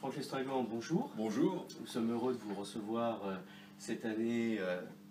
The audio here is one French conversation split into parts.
Franck Lestragan, bonjour. Bonjour. Nous sommes heureux de vous recevoir cette année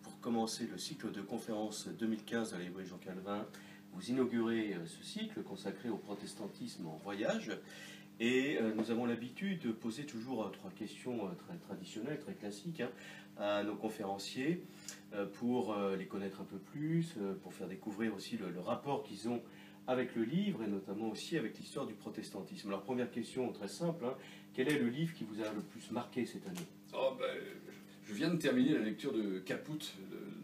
pour commencer le cycle de conférences 2015 à la librairie Jean Calvin. Vous inaugurez ce cycle consacré au protestantisme en voyage. Et nous avons l'habitude de poser toujours trois questions très traditionnelles, très classiques à nos conférenciers pour les connaître un peu plus, pour faire découvrir aussi le rapport qu'ils ont avec le livre et notamment aussi avec l'histoire du protestantisme. Alors première question très simple, quel est le livre qui vous a le plus marqué cette année? Je viens de terminer la lecture de Caput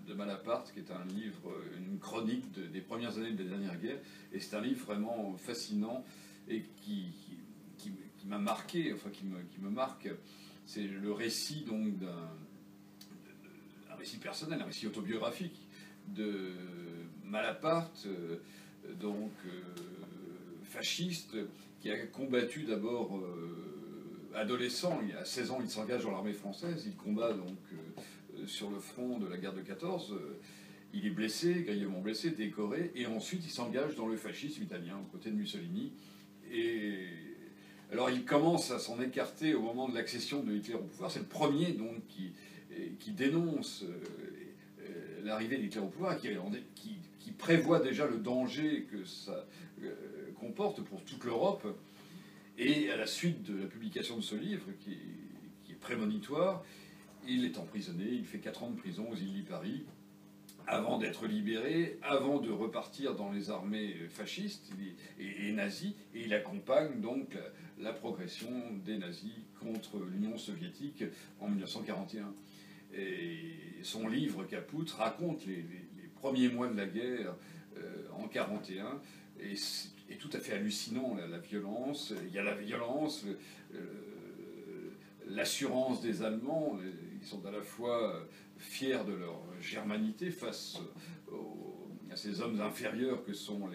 de Malaparte, qui est un livre, une chronique des premières années de la dernière guerre, et c'est un livre vraiment fascinant et qui m'a marqué, enfin qui me marque. C'est le récit donc d'un récit personnel, un récit autobiographique de Malaparte, fasciste, qui a combattu d'abord adolescent. À 16 ans, il s'engage dans l'armée française. Il combat donc sur le front de la guerre de 14. Il est blessé, grièvement blessé, décoré, et ensuite il s'engage dans le fascisme italien, aux côtés de Mussolini. Et alors il commence à s'en écarter au moment de l'accession de Hitler au pouvoir. C'est le premier donc qui dénonce l'arrivée d'Hitler au pouvoir, qui prévoit déjà le danger que ça comporte pour toute l'Europe. Et à la suite de la publication de ce livre, qui est prémonitoire, il est emprisonné, il fait 4 ans de prison aux îles Lipari, avant d'être libéré, avant de repartir dans les armées fascistes et nazies, et il accompagne donc la progression des nazis contre l'Union soviétique en 1941. Et son livre Caput raconte les premiers mois de la guerre en 1941, et est tout à fait hallucinant, la violence. Il y a la violence, l'assurance des Allemands. Ils sont à la fois fiers de leur germanité face à ces hommes inférieurs que sont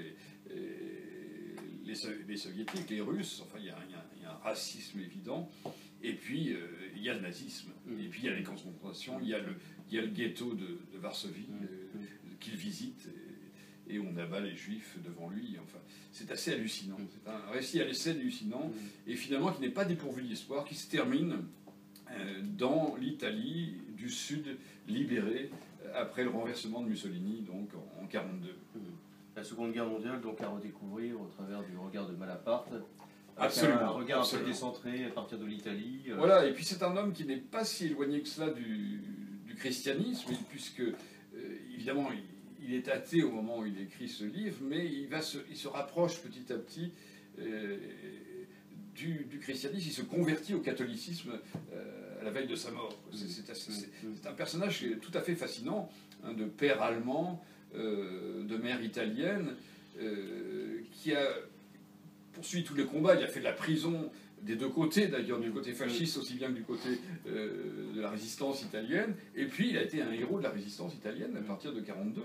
les Soviétiques, les Russes. Enfin, il y a un racisme évident. Et puis, il y a le nazisme. Et puis, il y a les concentrations. Il y a le ghetto de Varsovie qu'il visite. Et on abat les juifs devant lui. Enfin, c'est assez hallucinant. C'est un récit assez hallucinant. Et finalement, qui n'est pas dépourvu d'histoire, qui se termine dans l'Italie du Sud libérée après le renversement de Mussolini, donc en 1942. La Seconde Guerre mondiale, donc à redécouvrir au travers du regard de Malaparte. Absolument. Un regard absolument. un peu décentré à partir de l'Italie. Voilà, et puis c'est un homme qui n'est pas si éloigné que cela du christianisme, puisque évidemment il est athée au moment où il écrit ce livre, mais il se rapproche petit à petit du christianisme, il se convertit au catholicisme à la veille de sa mort. C'est un personnage tout à fait fascinant, de père allemand, de mère italienne, qui a poursuivi tous les combats. Il a fait de la prison des deux côtés, d'ailleurs, du côté fasciste aussi bien que du côté de la résistance italienne. Et puis il a été un héros de la résistance italienne à partir de 1942.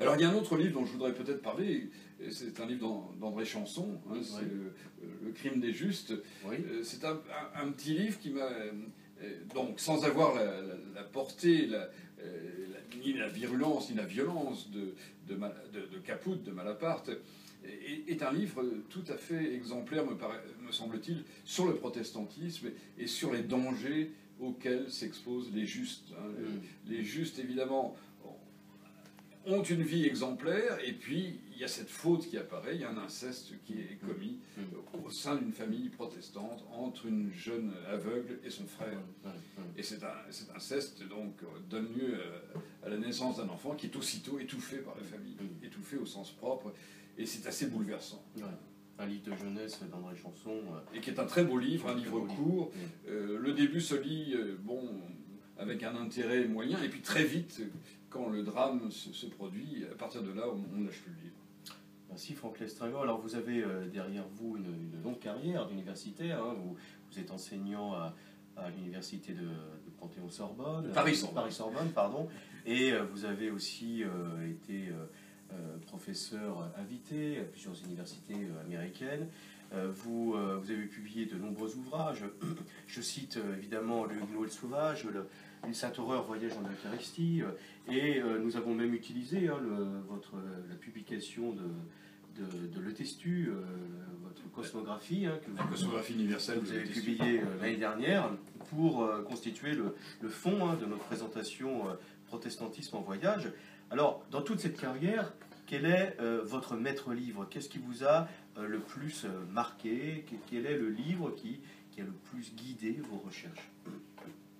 Alors il y a un autre livre dont je voudrais peut-être parler, c'est un livre d'André Chanson, c'est le Crime des Justes. Oui. C'est un petit livre qui m'a... donc sans avoir la portée, ni la virulence, ni la violence de Caput, de Malaparte, est un livre tout à fait exemplaire, me semble-t-il, sur le protestantisme et sur les dangers auxquels s'exposent les justes. Les justes, évidemment, ont une vie exemplaire, et puis il y a cette faute qui apparaît, il y a un inceste qui est commis au sein d'une famille protestante entre une jeune aveugle et son frère. Et cet inceste donc donne lieu à la naissance d'un enfant qui est aussitôt étouffé par la famille, étouffé au sens propre, et c'est assez bouleversant. Un livre de jeunesse d'André Chanson. Et qui est un très beau livre, un livre court. Le début se lit, avec un intérêt moyen, et puis très vite, quand le drame se produit, à partir de là, on ne lâche plus le livre. Merci Franck Lestragan. Alors vous avez derrière vous une longue carrière d'universitaire. Vous êtes enseignant à l'université de Panthéon-Sorbonne. Paris-Sorbonne, pardon. Et vous avez aussi été professeur invité à plusieurs universités américaines. Vous avez publié de nombreux ouvrages. Je cite évidemment Le Huguenot et le Sauvage, Une sainte horreur, Voyage en Eucharistie, et nous avons même utilisé la publication de Le Testu, votre cosmographie, hein, La cosmographie universelle que vous avez publiée l'année dernière, pour constituer le fond, hein, de notre présentation Protestantisme en voyage. Alors, dans toute cette carrière, quel est votre maître-livre? Qu'est-ce qui vous a le plus marqué? Quel est le livre qui a le plus guidé vos recherches?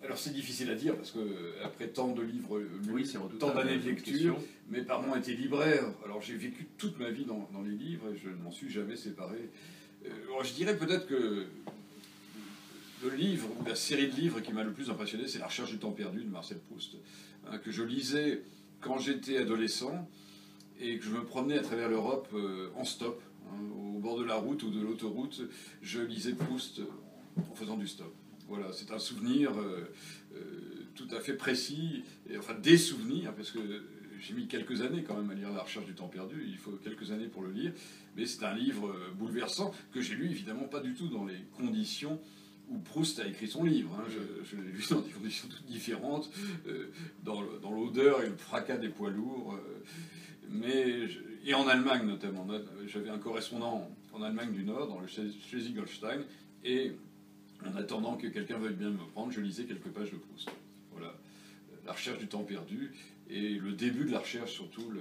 Alors c'est difficile à dire parce que après tant de livres lus, Oui, tant d'années de lecture, mes parents étaient libraires. Alors j'ai vécu toute ma vie dans les livres et je ne m'en suis jamais séparé. Alors, je dirais peut-être que le livre ou la série de livres qui m'a le plus impressionné, c'est La Recherche du temps perdu de Marcel Proust, hein, que je lisais quand j'étais adolescent et que je me promenais à travers l'Europe en stop, hein, au bord de la route ou de l'autoroute. Je lisais Proust en faisant du stop. Voilà, c'est un souvenir tout à fait précis, et, enfin des souvenirs, parce que j'ai mis quelques années quand même à lire La Recherche du temps perdu, il faut quelques années pour le lire, mais c'est un livre bouleversant que j'ai lu évidemment pas du tout dans les conditions où Proust a écrit son livre. Hein. Je l'ai lu dans des conditions toutes différentes, dans l'odeur et le fracas des poids lourds, et en Allemagne notamment. J'avais un correspondant en Allemagne du Nord, dans le Schleswig-Holstein, et en attendant que quelqu'un veuille bien me prendre, je lisais quelques pages de Proust. Voilà, La Recherche du temps perdu, et le début de la recherche, surtout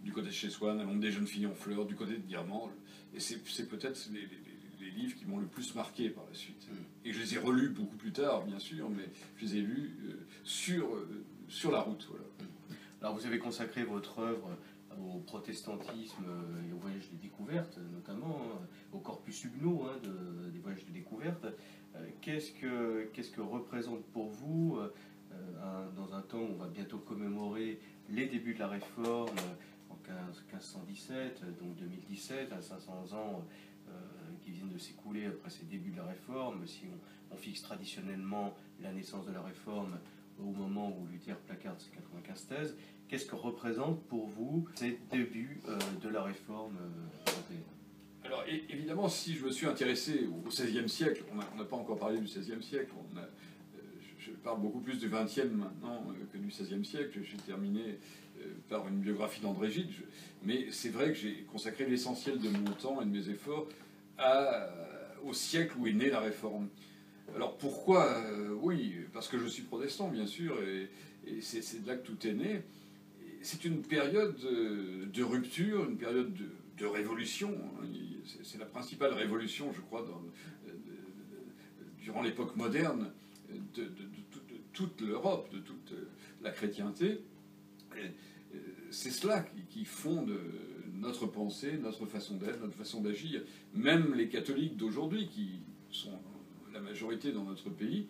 du côté de chez Swann, à l'ombre des jeunes filles en fleurs, du côté de Guermantes. Et c'est peut-être les livres qui m'ont le plus marqué par la suite. Et je les ai relus beaucoup plus tard, bien sûr, mais je les ai lus sur la route. Voilà. Alors vous avez consacré votre œuvre au protestantisme et au voyage de découverte, notamment au corpus Huguenot, hein, des voyages de découverte. Qu'est-ce que représente pour vous, dans un temps où on va bientôt commémorer les débuts de la Réforme, en 1517, donc 2017, à 500 ans qui viennent de s'écouler après ces débuts de la Réforme, si on fixe traditionnellement la naissance de la Réforme au moment où Luther placarde ses 95 thèses, qu'est-ce que représente pour vous ces débuts de la Réforme européenne? Alors évidemment, si je me suis intéressé au XVIe siècle, on n'a pas encore parlé du XVIe siècle, je parle beaucoup plus du XXe maintenant que du XVIe siècle. J'ai terminé par une biographie d'André Gide, mais c'est vrai que j'ai consacré l'essentiel de mon temps et de mes efforts au siècle où est née la Réforme. Alors pourquoi? Oui, parce que je suis protestant, bien sûr, et c'est de là que tout est né. C'est une période de rupture, une période de révolution. C'est la principale révolution, je crois, durant l'époque moderne de toute l'Europe, de toute la chrétienté. C'est cela qui fonde notre pensée, notre façon d'être, notre façon d'agir. Même les catholiques d'aujourd'hui, qui sont la majorité dans notre pays,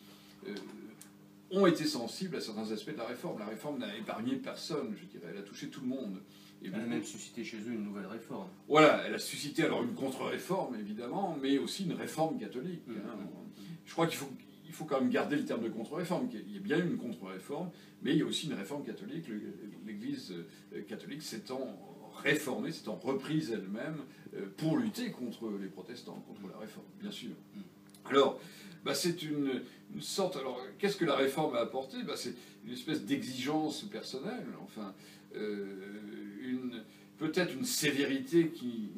ont été sensibles à certains aspects de la Réforme. La Réforme n'a épargné personne, je dirais. Elle a touché tout le monde. Et elle a même suscité chez eux une nouvelle réforme. Voilà, elle a suscité alors une contre-réforme, évidemment, mais aussi une réforme catholique. Hein. Je crois qu'il faut quand même garder le terme de contre-réforme. Il y a bien une contre-réforme, mais il y a aussi une réforme catholique. L'Église catholique s'étant réformée, s'étant reprise elle-même pour lutter contre les protestants, contre la réforme, bien sûr. Alors, c'est une sorte... Alors, qu'est-ce que la réforme a apporté? C'est une espèce d'exigence personnelle, enfin, peut-être une sévérité qui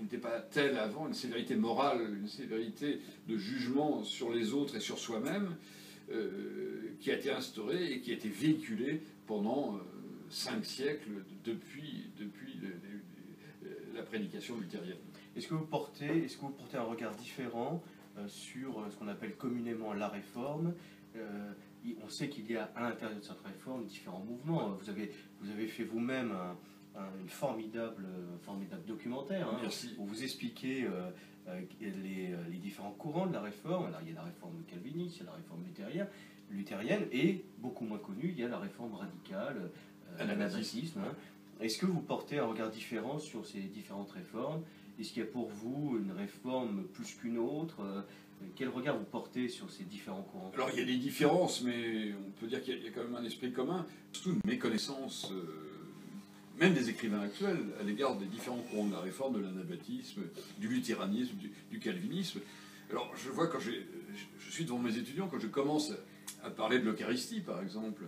n'était pas telle avant, une sévérité morale, une sévérité de jugement sur les autres et sur soi-même, qui a été instaurée et qui a été véhiculée pendant 5 siècles depuis la prédication luthérienne. Est-ce que vous portez un regard différent sur ce qu'on appelle communément la Réforme? On sait qu'il y a à l'intérieur de cette réforme différents mouvements. Vous avez fait vous-même un formidable documentaire, hein, où vous expliquez les différents courants de la Réforme. Alors, il y a la réforme calviniste, il y a la réforme luthérienne, et beaucoup moins connue, il y a la réforme radicale, l'anabaptisme. Hein. Est-ce que vous portez un regard différent sur ces différentes réformes? Est-ce qu'il y a pour vous une réforme plus qu'une autre? Quel regard vous portez sur ces différents courants? Alors il y a des différences, mais on peut dire qu'il y a quand même un esprit commun, surtout une méconnaissance, même des écrivains actuels, à l'égard des différents courants de la réforme, de l'anabaptisme, du luthéranisme, du calvinisme. Alors je vois quand je suis devant mes étudiants, quand je commence à parler de l'Eucharistie par exemple,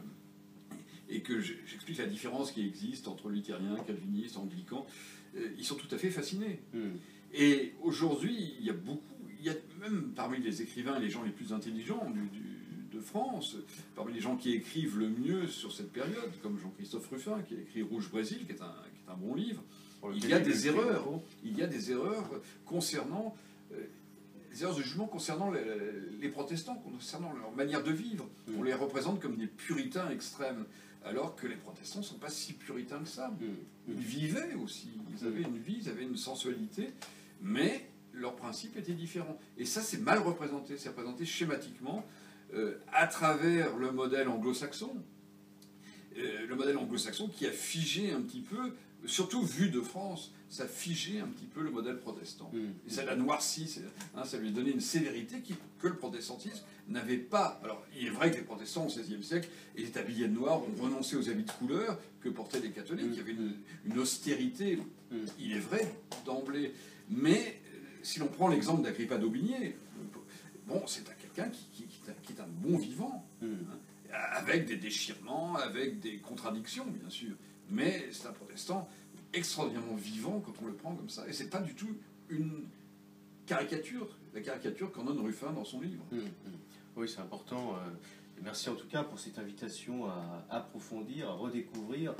et que j'explique la différence qui existe entre luthériens, calvinistes, anglicans, ils sont tout à fait fascinés. Et aujourd'hui, il y a même parmi les écrivains, les gens les plus intelligents de France, parmi les gens qui écrivent le mieux sur cette période, comme Jean-Christophe Ruffin, qui a écrit Rouge Brésil, qui est un bon livre, il y a des erreurs. Il y a des erreurs concernant des erreurs de jugement concernant les protestants, concernant leur manière de vivre. On les représente comme des puritains extrêmes, alors que les protestants ne sont pas si puritains que ça. Ils vivaient aussi, ils avaient une vie, ils avaient une sensualité, mais leurs principes étaient différents. Et ça, c'est mal représenté, c'est représenté schématiquement à travers le modèle anglo-saxon. Le modèle anglo-saxon qui a figé un petit peu, surtout vu de France, ça a figé un petit peu le modèle protestant. Et ça l'a noirci, ça lui a donné une sévérité que le protestantisme n'avait pas. Alors, il est vrai que les protestants au XVIe siècle étaient habillés de noir, ont renoncé aux habits de couleur que portaient les catholiques. Il y avait une austérité, il est vrai, d'emblée. Mais si l'on prend l'exemple d'Agrippa d'Aubigné, bon, c'est quelqu'un qui est un bon vivant, avec des déchirements, avec des contradictions, bien sûr. Mais c'est un protestant extraordinairement vivant quand on le prend comme ça. Et c'est pas du tout une caricature, la caricature qu'en donne Ruffin dans son livre. Oui, c'est important. Merci en tout cas pour cette invitation à approfondir, à redécouvrir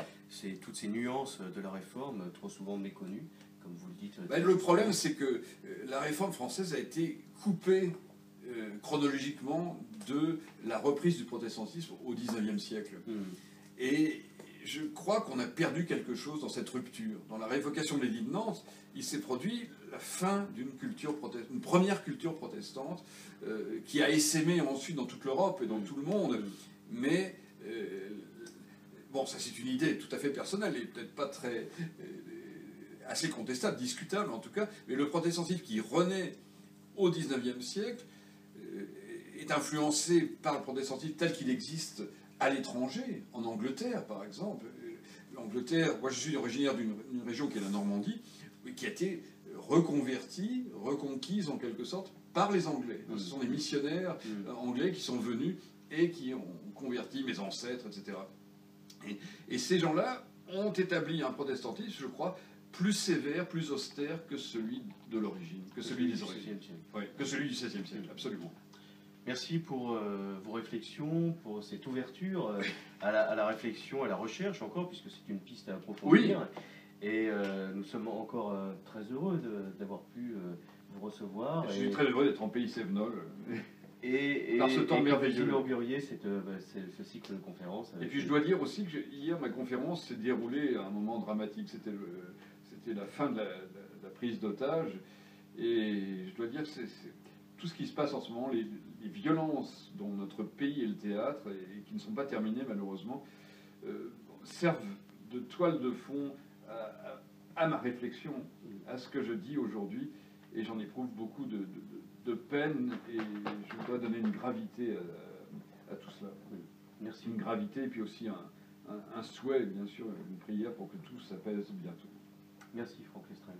toutes ces nuances de la réforme, trop souvent méconnues, comme vous le dites. Le problème, c'est que la réforme française a été coupée chronologiquement de la reprise du protestantisme au XIXe siècle. Et je crois qu'on a perdu quelque chose dans cette rupture. Dans la révocation de l'édit de Nantes, il s'est produit la fin une première culture protestante qui a essaimé ensuite dans toute l'Europe et dans tout le monde. Mais, bon, ça c'est une idée tout à fait personnelle et peut-être pas très... assez contestable, discutable en tout cas, mais le protestantisme qui renaît au XIXe siècle est influencé par le protestantisme tel qu'il existe à l'étranger, en Angleterre par exemple. L'Angleterre, moi je suis originaire d'une région qui est la Normandie, qui a été reconvertie, reconquise en quelque sorte par les Anglais. Ce sont des missionnaires anglais qui sont venus et qui ont converti mes ancêtres, etc. Et ces gens-là ont établi un protestantisme, je crois, plus sévère, plus austère que celui de l'origine, que celui des origines. Oui, que celui du XVIe siècle, absolument. Merci pour vos réflexions, pour cette ouverture à la réflexion, à la recherche encore, puisque c'est une piste à approfondir. Oui. Et nous sommes encore très heureux d'avoir pu vous recevoir. Je suis très heureux d'être en pays Cévenol. Par ce temps merveilleux. Vous inauguriez ce cycle de conférences. Et puis je dois dire aussi que hier, ma conférence s'est déroulée à un moment dramatique. C'était la fin de la prise d'otage. Et je dois dire que c'est tout ce qui se passe en ce moment, les violences dont notre pays est le théâtre, et qui ne sont pas terminées malheureusement, servent de toile de fond à ma réflexion, à ce que je dis aujourd'hui. Et j'en éprouve beaucoup de peine, et je dois donner une gravité à tout cela. Merci. Une gravité, et puis aussi un souhait, bien sûr, une prière pour que tout s'apaise bientôt. Merci Franck Lestrade.